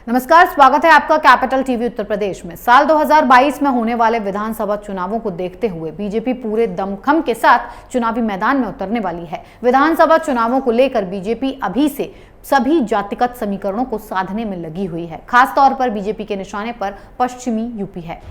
नमस्कार, स्वागत है आपका कैपिटल टीवी उत्तर प्रदेश में। साल 2022 में होने वाले विधानसभा चुनावों को देखते हुए बीजेपी पूरे दमखम के साथ चुनावी मैदान में उतरने वाली है। विधानसभा चुनावों को लेकर बीजेपी अभी से सभी जातिगत समीकरणों को साधने में लगी हुई है। खास तौर पर बीजेपी के निशाने पर पश्चिमी यूपी है।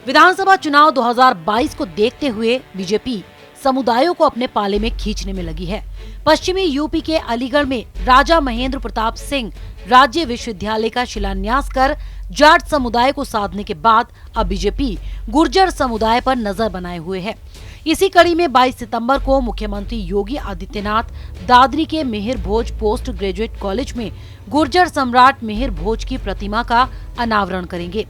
विधानसभा चुनाव 2022 को देखते हुए बीजेपी समुदायों को अपने पाले में खींचने में लगी है। पश्चिमी यूपी के अलीगढ़ में राजा महेंद्र प्रताप सिंह राज्य विश्वविद्यालय का शिलान्यास कर जाट समुदाय को साधने के बाद अब बीजेपी गुर्जर समुदाय पर नजर बनाए हुए है। इसी कड़ी में 22 सितंबर को मुख्यमंत्री योगी आदित्यनाथ दादरी के मिहिर भोज पोस्ट ग्रेजुएट कॉलेज में गुर्जर सम्राट मिहिर भोज की प्रतिमा का अनावरण करेंगे।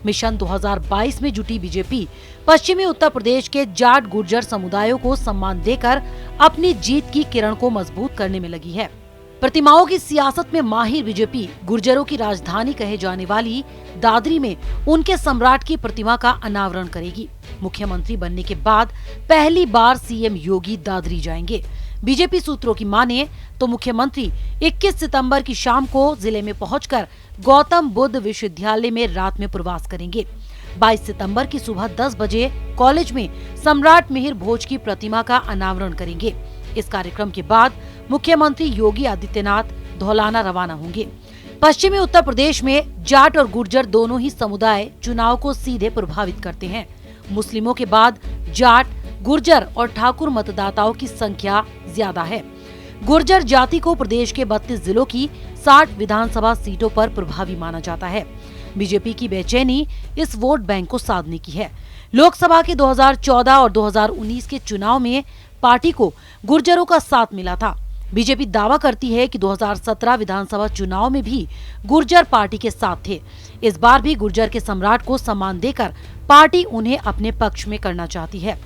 मिशन 2022 में जुटी बीजेपी पश्चिमी उत्तर प्रदेश के जाट गुर्जर समुदायों को सम्मान देकर अपनी जीत की किरण को मजबूत करने में लगी है। प्रतिमाओं की सियासत में माहिर बीजेपी गुर्जरों की राजधानी कहे जाने वाली दादरी में उनके सम्राट की प्रतिमा का अनावरण करेगी। मुख्यमंत्री बनने के बाद पहली बार सीएम योगी दादरी जाएंगे। बीजेपी सूत्रों की माने तो मुख्यमंत्री 21 सितंबर की शाम को जिले में पहुंचकर गौतम बुद्ध विश्वविद्यालय में रात में प्रवास करेंगे। 22 सितंबर की सुबह 10 बजे कॉलेज में सम्राट मिहिर भोज की प्रतिमा का अनावरण करेंगे। इस कार्यक्रम के बाद मुख्यमंत्री योगी आदित्यनाथ धौलाना रवाना होंगे। पश्चिमी उत्तर प्रदेश में जाट और गुर्जर दोनों ही समुदाय चुनाव को सीधे प्रभावित करते हैं। मुस्लिमों के बाद जाट, गुर्जर और ठाकुर मतदाताओं की संख्या ज्यादा है। गुर्जर जाति को प्रदेश के 32 जिलों की 60 विधानसभा सीटों पर प्रभावी माना जाता है। बीजेपी की बेचैनी इस वोट बैंक को साधने की है। लोकसभा के 2014 और 2019 के चुनाव में पार्टी को गुर्जरों का साथ मिला था। बीजेपी दावा करती है कि 2017 विधानसभा चुनाव में भी गुर्जर पार्टी के साथ थे। इस बार भी गुर्जर के सम्राट को सम्मान देकर पार्टी उन्हें अपने पक्ष में करना चाहती है।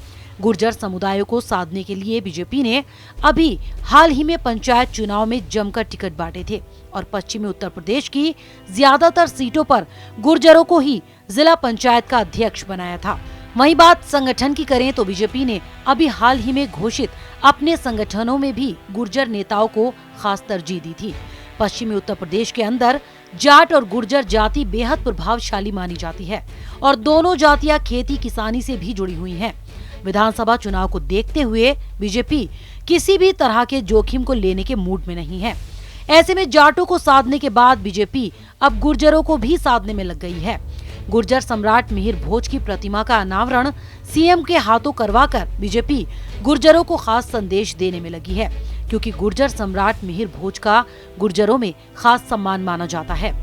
गुर्जर समुदायों को साधने के लिए बीजेपी ने अभी हाल ही में पंचायत चुनाव में जमकर टिकट बांटे थे और पश्चिमी उत्तर प्रदेश की ज्यादातर सीटों पर गुर्जरों को ही जिला पंचायत का अध्यक्ष बनाया था। वहीं बात संगठन की करें तो बीजेपी ने अभी हाल ही में घोषित अपने संगठनों में भी गुर्जर नेताओं को खास तरजीह दी थी। पश्चिमी उत्तर प्रदेश के अंदर जाट और गुर्जर जाति बेहद प्रभावशाली मानी जाती है और दोनों जातियां खेती किसानी से भी जुड़ी हुई हैं। विधानसभा चुनाव को देखते हुए बीजेपी किसी भी तरह के जोखिम को लेने के मूड में नहीं है। ऐसे में जाटों को साधने के बाद बीजेपी अब गुर्जरों को भी साधने में लग गई है। गुर्जर सम्राट मिहिर भोज की प्रतिमा का अनावरण सीएम के हाथों करवाकर बीजेपी गुर्जरों को खास संदेश देने में लगी है, क्योंकि गुर्जर सम्राट मिहिर भोज का गुर्जरों में खास सम्मान माना जाता है।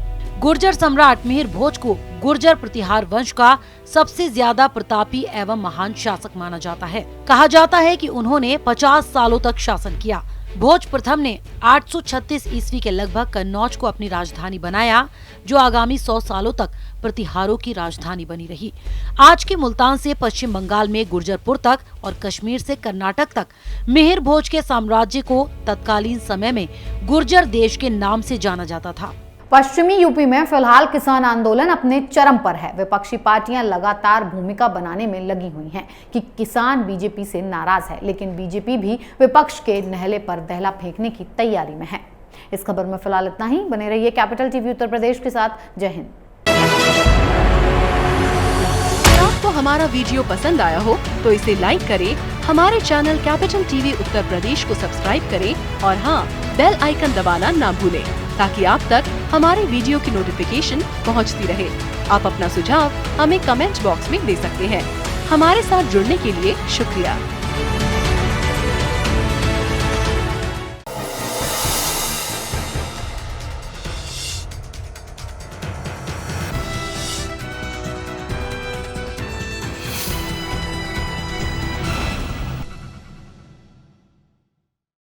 गुर्जर सम्राट मिहिर भोज को गुर्जर प्रतिहार वंश का सबसे ज्यादा प्रतापी एवं महान शासक माना जाता है। कहा जाता है कि उन्होंने 50 सालों तक शासन किया। भोज प्रथम ने 836 ईस्वी के लगभग कन्नौज को अपनी राजधानी बनाया, जो आगामी 100 सालों तक प्रतिहारों की राजधानी बनी रही। आज के मुल्तान से पश्चिम बंगाल में गुर्जरपुर तक और कश्मीर से कर्नाटक तक मिहिर भोज के साम्राज्य को तत्कालीन समय में गुर्जर देश के नाम से जाना जाता था। पश्चिमी यूपी में फिलहाल किसान आंदोलन अपने चरम पर है। विपक्षी पार्टियां लगातार भूमिका बनाने में लगी हुई हैं कि किसान बीजेपी से नाराज है, लेकिन बीजेपी भी विपक्ष के नहले पर दहला फेंकने की तैयारी में है। इस खबर में फिलहाल इतना ही। बने रहिए कैपिटल टीवी उत्तर प्रदेश के साथ। जय हिंद। अगर आपको हमारा वीडियो पसंद आया हो तो इसे लाइक करें, हमारे channel capital TV Uttar Pradesh को सब्सक्राइब करें और हाँ, बेल आइकन दबाना ना भूलें, ताकि आप तक हमारे वीडियो की नोटिफिकेशन पहुंचती रहे। आप अपना सुझाव हमें कमेंट बॉक्स में दे सकते हैं। हमारे साथ जुड़ने के लिए शुक्रिया।